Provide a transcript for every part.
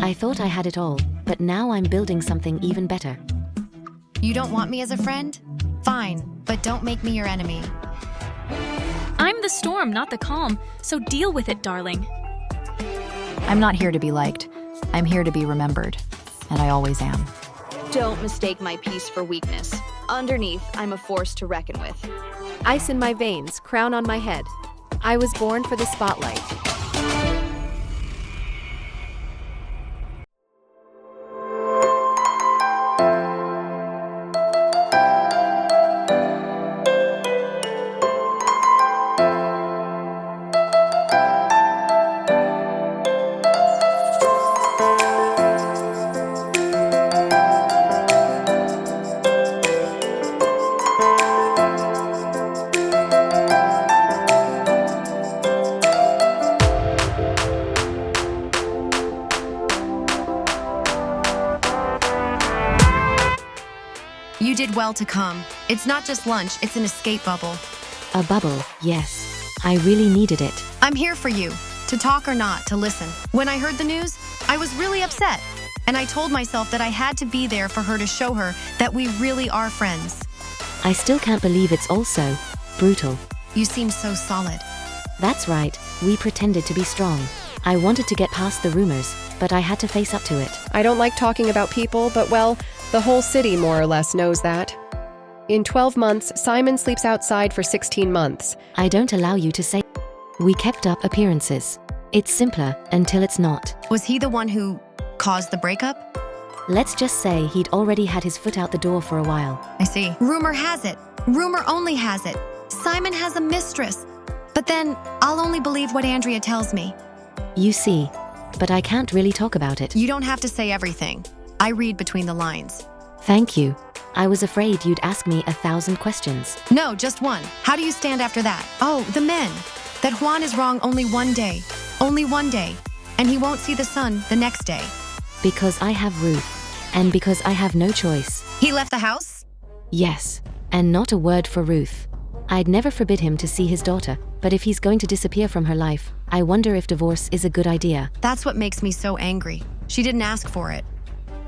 I thought I had it all, but now I'm building something even better. You don't want me as a friend? Fine, but don't make me your enemy. I'm the storm, not the calm, so deal with it, darling. I'm not here to be liked. I'm here to be remembered. And I always am. Don't mistake my peace for weakness. Underneath, I'm a force to reckon with. Ice in my veins, crown on my head. I was born for the spotlight. You did well to come. It's not just lunch, it's an escape bubble. A bubble, yes. I really needed it. I'm here for you, to talk or not, to listen. When I heard the news, I was really upset. And I told myself that I had to be there for her to show her that we really are friends. I still can't believe it's all so brutal. You seem so solid. That's right, we pretended to be strong. I wanted to get past the rumors, but I had to face up to it. I don't like talking about people, but well, the whole city more or less knows that. In 12 months, Simon sleeps outside for 16 months. I don't allow you to say. We kept up appearances. It's simpler until it's not. Was he the one who caused the breakup? Let's just say he'd already had his foot out the door for a while. I see. Rumor has it. Rumor only has it. Simon has a mistress. But then, I'll only believe what Andrea tells me. You see, but I can't really talk about it. You don't have to say everything. I read between the lines. Thank you. I was afraid you'd ask me 1,000 questions. No, just one. How do you stand after that? Oh, the men. That Juan is wrong only one day. Only one day. And he won't see the sun the next day. Because I have Ruth. And because I have no choice. He left the house? Yes. And not a word for Ruth. I'd never forbid him to see his daughter, but if he's going to disappear from her life, I wonder if divorce is a good idea. That's what makes me so angry. She didn't ask for it.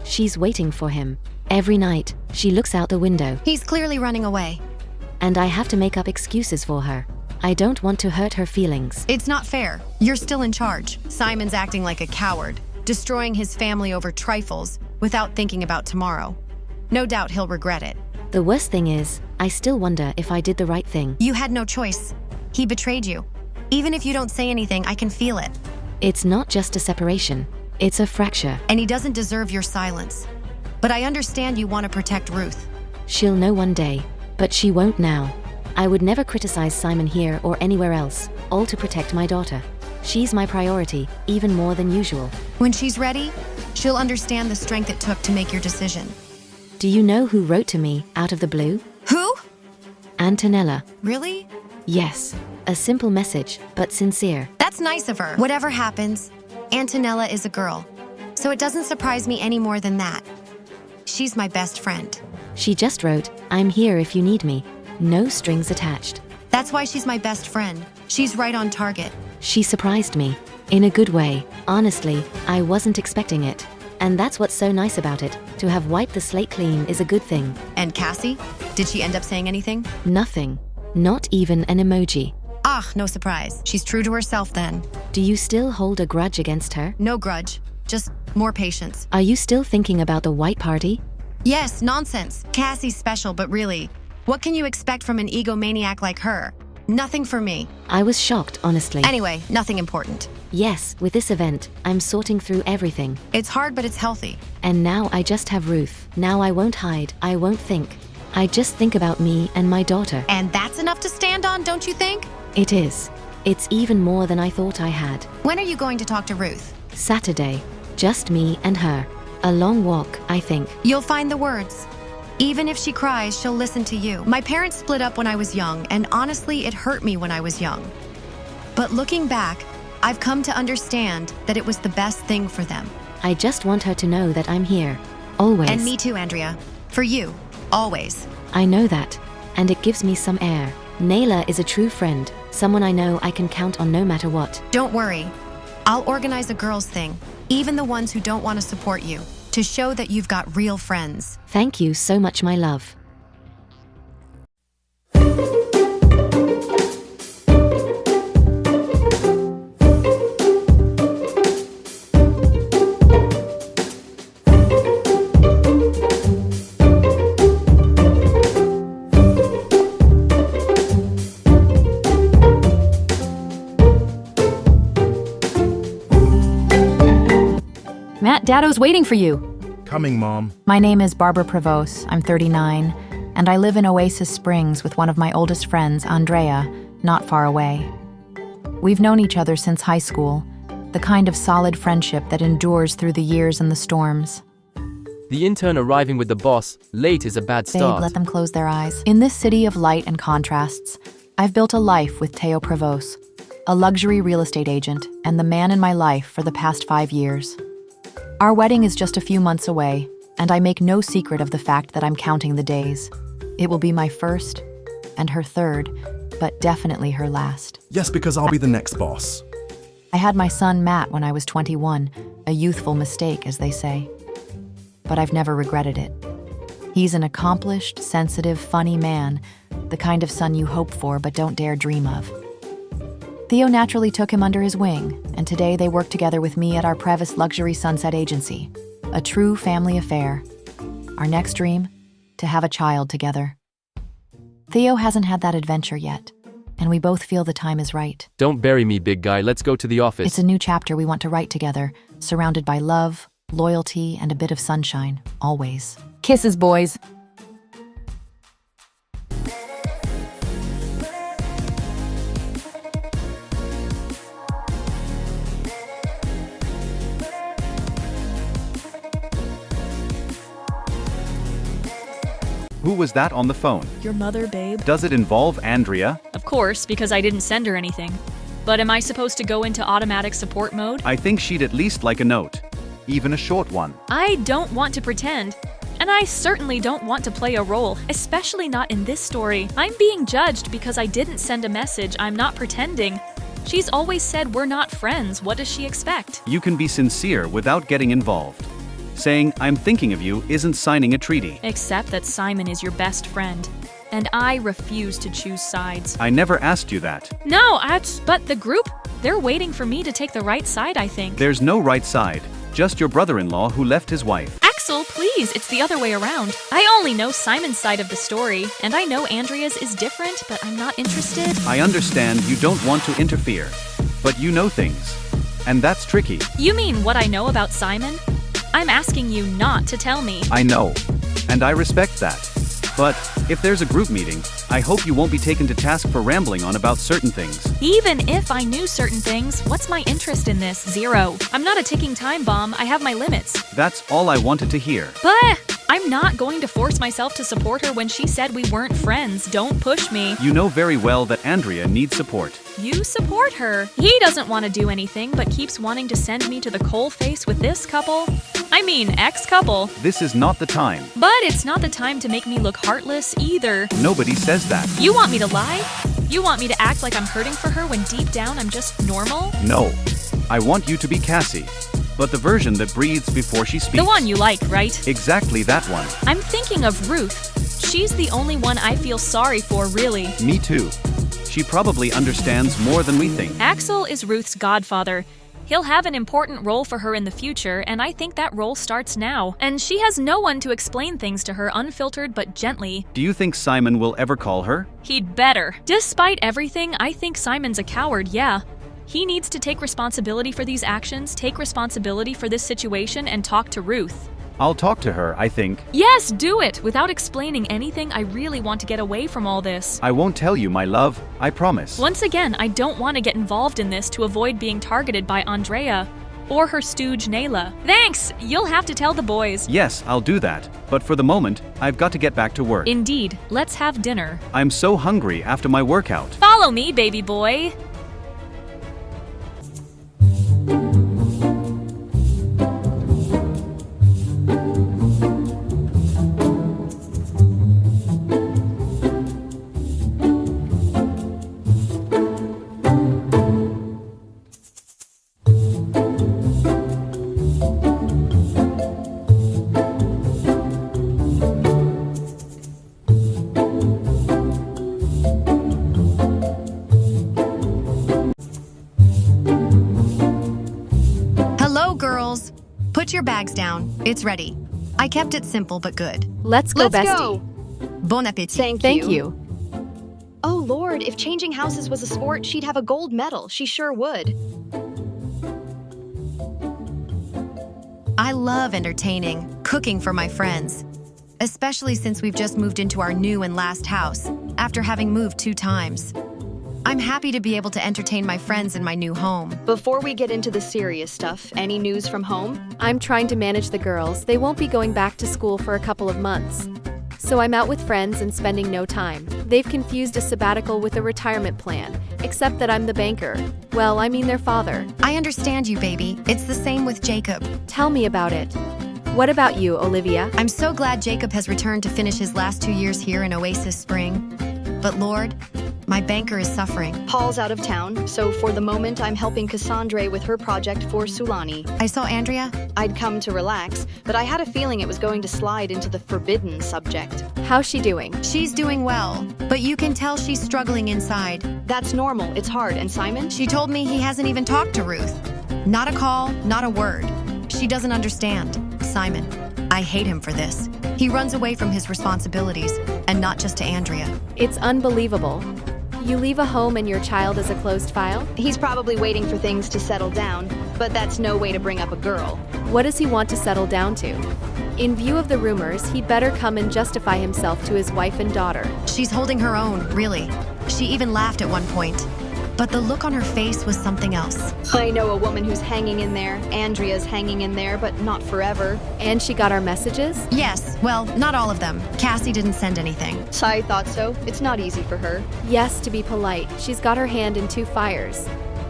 She's waiting for him. Every night, she looks out the window. He's clearly running away. And I have to make up excuses for her. I don't want to hurt her feelings. It's not fair. You're still in charge. Simon's acting like a coward, destroying his family over trifles without thinking about tomorrow. No doubt he'll regret it. The worst thing is, I still wonder if I did the right thing. You had no choice. He betrayed you. Even if you don't say anything, I can feel it. It's not just a separation. It's a fracture. And he doesn't deserve your silence. But I understand you want to protect Ruth. She'll know one day, but she won't now. I would never criticize Simon here or anywhere else, all to protect my daughter. She's my priority, even more than usual. When she's ready, she'll understand the strength it took to make your decision. Do you know who wrote to me out of the blue? Who? Antonella. Really? Yes. A simple message, but sincere. That's nice of her. Whatever happens, Antonella is a girl. So it doesn't surprise me any more than that. She's my best friend. She just wrote, "I'm here if you need me. No strings attached." That's why she's my best friend. She's right on target. She surprised me. In a good way. Honestly, I wasn't expecting it. And that's what's so nice about it. To have wiped the slate clean is a good thing. And Kassie? Did she end up saying anything? Nothing. Not even an emoji. Ah, no surprise. She's true to herself then. Do you still hold a grudge against her? No grudge. Just more patience. Are you still thinking about the white party? Yes, nonsense. Cassie's special, but really, what can you expect from an egomaniac like her? Nothing for me. I was shocked, honestly. Anyway, nothing important. Yes, with this event, I'm sorting through everything. It's hard, but it's healthy. And now I just have Ruth. Now I won't hide, I won't think. I just think about me and my daughter. And that's enough to stand on, don't you think? It is. It's even more than I thought I had. When are you going to talk to Ruth? Saturday. Just me and her. A long walk, I think. You'll find the words. Even if she cries, she'll listen to you. My parents split up when I was young, and honestly, it hurt me when I was young. But looking back, I've come to understand that it was the best thing for them. I just want her to know that I'm here. Always. And me too, Andrea. For you. Always. I know that. And it gives me some air. Nayla is a true friend. Someone I know I can count on no matter what. Don't worry. I'll organize a girls' thing, even the ones who don't want to support you, to show that you've got real friends. Thank you so much, my love. Matt, Daddo's waiting for you. Coming, Mom. My name is Barbara Prevost. I'm 39, and I live in Oasis Springs with one of my oldest friends, Andrea, not far away. We've known each other since high school, the kind of solid friendship that endures through the years and the storms. The intern arriving with the boss late is a bad start. Babe, let them close their eyes. In this city of light and contrasts, I've built a life with Theo Prevost, a luxury real estate agent and the man in my life for the past 5 years. Our wedding is just a few months away, and I make no secret of the fact that I'm counting the days. It will be my first and her third, but definitely her last. Yes, because I'll be the next boss. I had my son Matt when I was 21, a youthful mistake, as they say. But I've never regretted it. He's an accomplished, sensitive, funny man, the kind of son you hope for but don't dare dream of. Theo naturally took him under his wing, and today they work together with me at our Prevost Luxury Sunset Agency. A true family affair. Our next dream? To have a child together. Theo hasn't had that adventure yet, and we both feel the time is right. Don't bury me, big guy. Let's go to the office. It's a new chapter we want to write together, surrounded by love, loyalty, and a bit of sunshine, always. Kisses, boys. Who was that on the phone? Your mother, babe. Does it involve Andrea? Of course, because I didn't send her anything. But am I supposed to go into automatic support mode? I think she'd at least like a note, even a short one. I don't want to pretend. And I certainly don't want to play a role, especially not in this story. I'm being judged because I didn't send a message. I'm not pretending. She's always said we're not friends. What does she expect? You can be sincere without getting involved. Saying, I'm thinking of you, isn't signing a treaty. Except that Simon is your best friend. And I refuse to choose sides. I never asked you that. No, but the group, they're waiting for me to take the right side, I think. There's no right side. Just your brother-in-law who left his wife. Axel, please, it's the other way around. I only know Simon's side of the story, and I know Andrea's is different, but I'm not interested. I understand you don't want to interfere, but you know things. And that's tricky. You mean what I know about Simon? I'm asking you not to tell me. I know, and I respect that. But if there's a group meeting, I hope you won't be taken to task for rambling on about certain things. Even if I knew certain things, what's my interest in this? Zero. I'm not a ticking time bomb. I have my limits. That's all I wanted to hear. But I'm not going to force myself to support her when she said we weren't friends. Don't push me. You know very well that Andrea needs support. You support her. He doesn't want to do anything, but keeps wanting to send me to the coalface with this couple. I mean, ex-couple. This is not the time. But it's not the time to make me look heartless either. Nobody says that. You want me to lie? You want me to act like I'm hurting for her when deep down I'm just normal? No. I want you to be Kassie. But the version that breathes before she speaks. The one you like, right? Exactly that one. I'm thinking of Ruth. She's the only one I feel sorry for, really. Me too. She probably understands more than we think. Axel is Ruth's godfather. He'll have an important role for her in the future, and I think that role starts now. And she has no one to explain things to her unfiltered but gently. Do you think Simon will ever call her? He'd better. Despite everything, I think Simon's a coward, yeah. He needs to take responsibility for these actions, take responsibility for this situation, and talk to Ruth. I'll talk to her, I think. Yes, do it! Without explaining anything, I really want to get away from all this. I won't tell you, my love. I promise. Once again, I don't want to get involved in this to avoid being targeted by Andrea or her stooge Nayla. Thanks! You'll have to tell the boys. Yes, I'll do that. But for the moment, I've got to get back to work. Indeed. Let's have dinner. I'm so hungry after my workout. Follow me, baby boy. Put your bags down. It's ready. I kept it simple but good. Let's go, Let's bestie. go. Bon appetit. Thank you. Oh Lord, if changing houses was a sport, she'd have a gold medal. She sure would. I love entertaining, cooking for my friends. Especially since we've just moved into our new and last house, after having moved 2 times. I'm happy to be able to entertain my friends in my new home. Before we get into the serious stuff, any news from home? I'm trying to manage the girls. They won't be going back to school for a couple of months. So I'm out with friends and spending no time. They've confused a sabbatical with a retirement plan, except that I'm the banker. Well, I mean their father. I understand you, baby. It's the same with Jacob. Tell me about it. What about you, Olivia? I'm so glad Jacob has returned to finish his last 2 years here in Oasis Spring. But Lord, my banker is suffering. Paul's out of town, so for the moment I'm helping Cassandra with her project for Sulani. I saw Andrea. I'd come to relax, but I had a feeling it was going to slide into the forbidden subject. How's she doing? She's doing well, but you can tell she's struggling inside. That's normal, it's hard. And Simon? She told me he hasn't even talked to Ruth. Not a call, not a word. She doesn't understand. Simon, I hate him for this. He runs away from his responsibilities, and not just to Andrea. It's unbelievable. You leave a home and your child is a closed file? He's probably waiting for things to settle down, but that's no way to bring up a girl. What does he want to settle down to? In view of the rumors, he'd better come and justify himself to his wife and daughter. She's holding her own, really. She even laughed at one point. But the look on her face was something else. I know a woman who's hanging in there. Andrea's hanging in there, but not forever. And she got our messages? Yes, well, not all of them. Kassie didn't send anything. I thought so. It's not easy for her. Yes, to be polite, she's got her hand in 2 fires.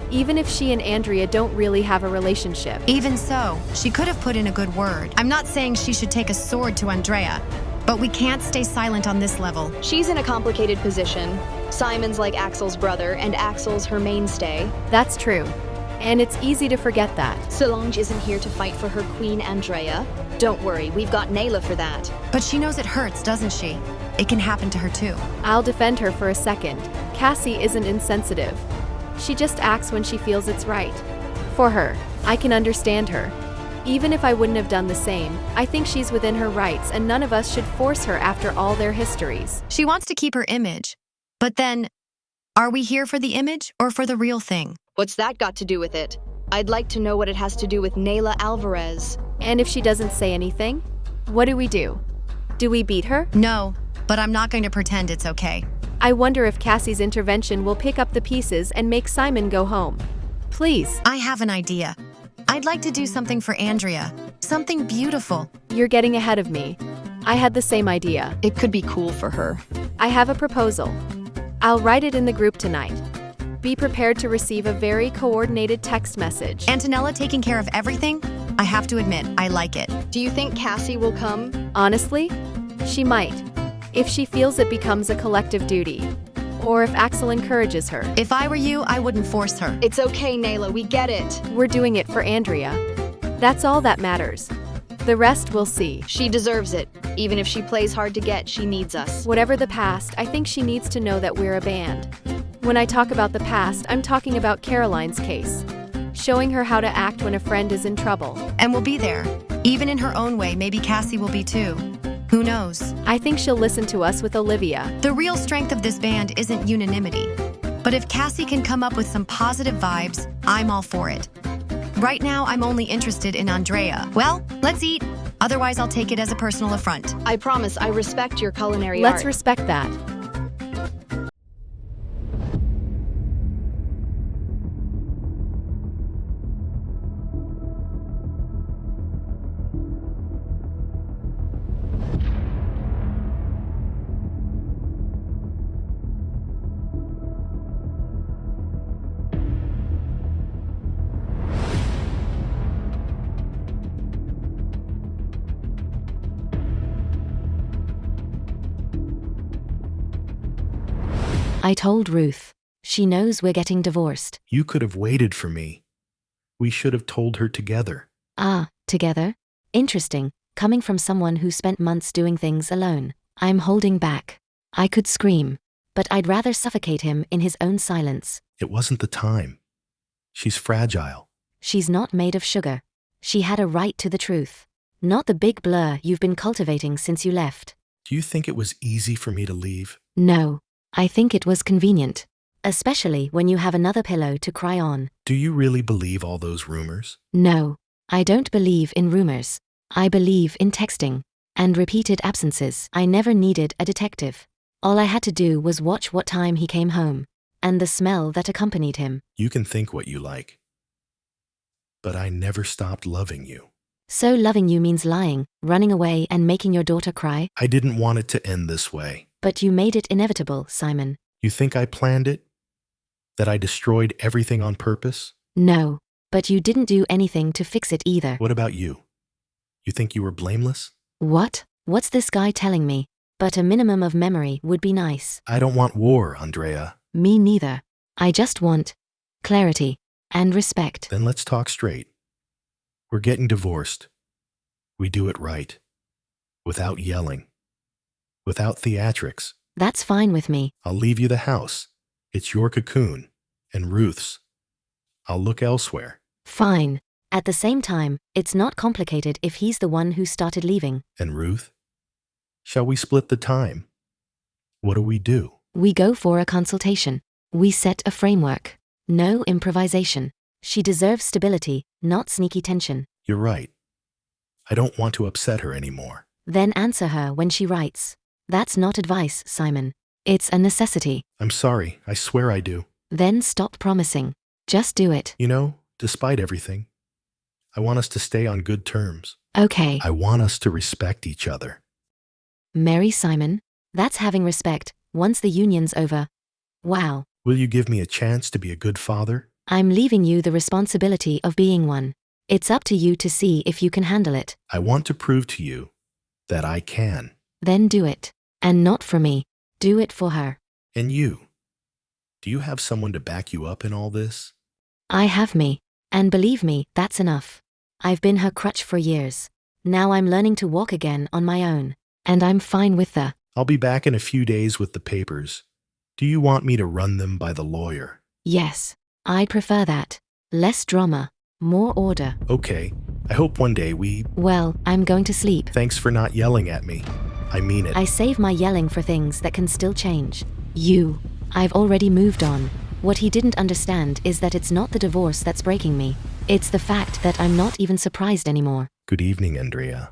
Even if she and Andrea don't really have a relationship. Even so, she could have put in a good word. I'm not saying she should take a sword to Andrea, but we can't stay silent on this level. She's in a complicated position. Simon's like Axel's brother, and Axel's her mainstay. That's true. And it's easy to forget that. Solange isn't here to fight for her queen, Andrea. Don't worry, we've got Nayla for that. But she knows it hurts, doesn't she? It can happen to her too. I'll defend her for a second. Kassie isn't insensitive. She just acts when she feels it's right. For her, I can understand her. Even if I wouldn't have done the same, I think she's within her rights and none of us should force her after all their histories. She wants to keep her image. But then, are we here for the image or for the real thing? What's that got to do with it? I'd like to know what it has to do with Nayla Alvarez. And if she doesn't say anything, what do we do? Do we beat her? No, but I'm not going to pretend it's okay. I wonder if Cassie's intervention will pick up the pieces and make Simon go home. Please. I have an idea. I'd like to do something for Andrea. Something beautiful. You're getting ahead of me. I had the same idea. It could be cool for her. I have a proposal. I'll write it in the group tonight. Be prepared to receive a very coordinated text message. Antonella taking care of everything? I have to admit, I like it. Do you think Kassie will come? Honestly, she might. If she feels it becomes a collective duty. Or if Axel encourages her. If I were you, I wouldn't force her. It's okay, Nayla, we get it. We're doing it for Andrea. That's all that matters. The rest we'll see. She deserves it. Even if she plays hard to get, she needs us. Whatever the past, I think she needs to know that we're a band. When I talk about the past, I'm talking about Caroline's case. Showing her how to act when a friend is in trouble. And we'll be there. Even in her own way, maybe Kassie will be too. Who knows? I think she'll listen to us with Olivia. The real strength of this band isn't unanimity. But if Kassie can come up with some positive vibes, I'm all for it. Right now, I'm only interested in Andrea. Well, let's eat. Otherwise, I'll take it as a personal affront. I promise I respect your culinary Let's art. respect that. I told Ruth. She knows we're getting divorced. You could have waited for me. We should have told her together. Ah, together? Interesting. Coming from someone who spent months doing things alone. I'm holding back. I could scream, but I'd rather suffocate him in his own silence. It wasn't the time. She's fragile. She's not made of sugar. She had a right to the truth. Not the big blur you've been cultivating since you left. Do you think it was easy for me to leave? No. I think it was convenient. Especially when you have another pillow to cry on. Do you really believe all those rumors? No. I don't believe in rumors. I believe in texting. And repeated absences. I never needed a detective. All I had to do was watch what time he came home. And the smell that accompanied him. You can think what you like. But I never stopped loving you. So loving you means lying, running away and making your daughter cry? I didn't want it to end this way. But you made it inevitable, Simon. You think I planned it? That I destroyed everything on purpose? No. But you didn't do anything to fix it either. What about you? You think you were blameless? What? What's this guy telling me? But a minimum of memory would be nice. I don't want war, Andrea. Me neither. I just want clarity and respect. Then let's talk straight. We're getting divorced. We do it right. Without yelling. Without theatrics. That's fine with me. I'll leave you the house. It's your cocoon. And Ruth's. I'll look elsewhere. Fine. At the same time, it's not complicated if he's the one who started leaving. And Ruth? Shall we split the time? What do we do? We go for a consultation. We set a framework. No improvisation. She deserves stability, not sneaky tension. You're right. I don't want to upset her anymore. Then answer her when she writes. That's not advice, Simon. It's a necessity. I'm sorry. I swear I do. Then stop promising. Just do it. You know, despite everything, I want us to stay on good terms. Okay. I want us to respect each other. Marry Simon? That's having respect, once the union's over. Wow. Will you give me a chance to be a good father? I'm leaving you the responsibility of being one. It's up to you to see if you can handle it. I want to prove to you that I can. Then do it. And not for me. Do it for her. And you? Do you have someone to back you up in all this? I have me. And believe me, that's enough. I've been her crutch for years. Now I'm learning to walk again on my own. And I'm fine with that. I'll be back in a few days with the papers. Do you want me to run them by the lawyer? Yes. I'd prefer that. Less drama. More order. Okay. I hope one day we... Well, I'm going to sleep. Thanks for not yelling at me. I mean it. I save my yelling for things that can still change. I've already moved on. What he didn't understand is that it's not the divorce that's breaking me. It's the fact that I'm not even surprised anymore. Good evening, Andrea.